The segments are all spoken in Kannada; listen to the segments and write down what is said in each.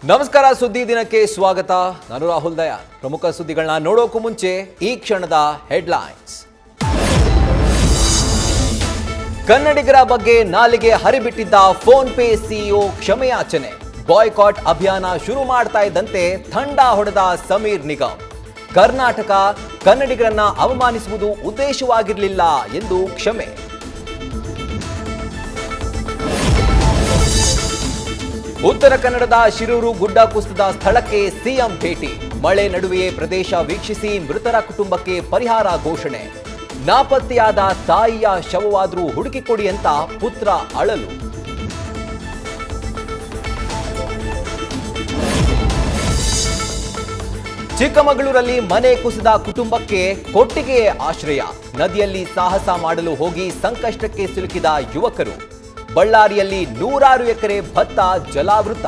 ನಮಸ್ಕಾರ, ಸುದ್ದಿ ದಿನಕ್ಕೆ ಸ್ವಾಗತ. ನಾನು ರಾಹುಲ್ ದಯಾಳ್. ಪ್ರಮುಖ ಸುದ್ದಿಗಳನ್ನ ನೋಡೋಕ್ಕೂ ಮುಂಚೆ ಈ ಕ್ಷಣದ ಹೆಡ್ಲೈನ್ಸ್. ಕನ್ನಡಿಗರ ಬಗ್ಗೆ ನಾಲಿಗೆ ಹರಿಬಿಟ್ಟಿದ್ದ ಫೋನ್ ಪೇ ಸಿಇಒ ಕ್ಷಮೆಯಾಚನೆ. ಬಾಯ್ಕಾಟ್ ಅಭಿಯಾನ ಶುರು ಮಾಡ್ತಾ ಇದ್ದಂತೆ ಥಂಡ ಹೊಡೆದ ಸಮೀರ್ ನಿಗಮ್. ಕರ್ನಾಟಕ ಕನ್ನಡಿಗರನ್ನ ಅವಮಾನಿಸುವುದು ಉದ್ದೇಶವಾಗಿರಲಿಲ್ಲ ಎಂದು ಕ್ಷಮೆ. ಉತ್ತರ ಕನ್ನಡದ ಶಿರೂರು ಗುಡ್ಡ ಕುಸಿದ ಸ್ಥಳಕ್ಕೆ ಸಿಎಂ ಭೇಟಿ. ಮಳೆ ನಡುವೆಯೇ ಪ್ರದೇಶ ವೀಕ್ಷಿಸಿ ಮೃತರ ಕುಟುಂಬಕ್ಕೆ ಪರಿಹಾರ ಘೋಷಣೆ. ನಾಪತ್ತೆಯಾದ ತಾಯಿಯ ಶವವಾದರೂ ಹುಡುಕಿಕೊಡಿ ಅಂತ ಪುತ್ರ ಅಳಲು. ಚಿಕ್ಕಮಗಳೂರಲ್ಲಿ ಮನೆ ಕುಸಿದ ಕುಟುಂಬಕ್ಕೆ ಕೊಟ್ಟಿಗೆಯೇ ಆಶ್ರಯ. ನದಿಯಲ್ಲಿ ಸಾಹಸ ಮಾಡಲು ಹೋಗಿ ಸಂಕಷ್ಟಕ್ಕೆ ಸಿಲುಕಿದ ಯುವಕರು. ಬಳ್ಳಾರಿಯಲ್ಲಿ 100 ಎಕರೆ ಭತ್ತ ಜಲಾವೃತ.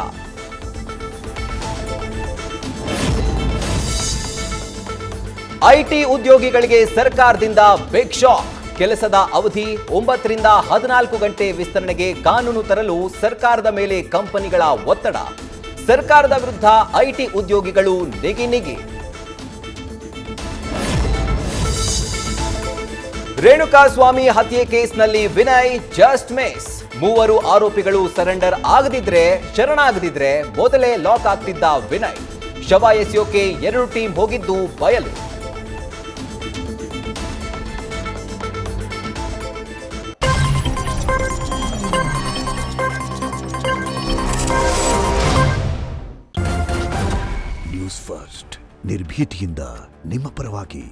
ಐಟಿ ಉದ್ಯೋಗಿಗಳಿಗೆ ಸರ್ಕಾರದಿಂದ ಬಿಗ್ ಶಾಕ್. ಕೆಲಸದ ಅವಧಿ 9 ರಿಂದ 14 ಗಂಟೆ ವಿಸ್ತರಣೆಗೆ ಕಾನೂನು ತರಲು ಸರ್ಕಾರದ ಮೇಲೆ ಕಂಪನಿಗಳ ಒತ್ತಡ. ಸರ್ಕಾರದ ವಿರುದ್ಧ ಐಟಿ ಉದ್ಯೋಗಿಗಳು ನಿಗಿ. ರೇಣುಕಾಸ್ವಾಮಿ ಹತ್ಯೆ ಕೇಸ್ನಲ್ಲಿ ವಿನಯ್ ಜಸ್ಟ್ ಮಿಸ್. 3 ಆರೋಪಿಗಳು ಶರಣಾಗದಿದ್ರೆ ಮೊದಲೇ ಲಾಕ್ ಆಗ್ತಿದ್ದ ವಿನಯ್. ಶವ ಎಸೆಯೋಕೆ 2 ಟೀಮ್ ಹೋಗಿದ್ದು ಬಯಲು. ನ್ಯೂಸ್ ಫಸ್ಟ್, ನಿರ್ಭೀತಿಯಿಂದ ನಿಮ್ಮ ಪರವಾಗಿ.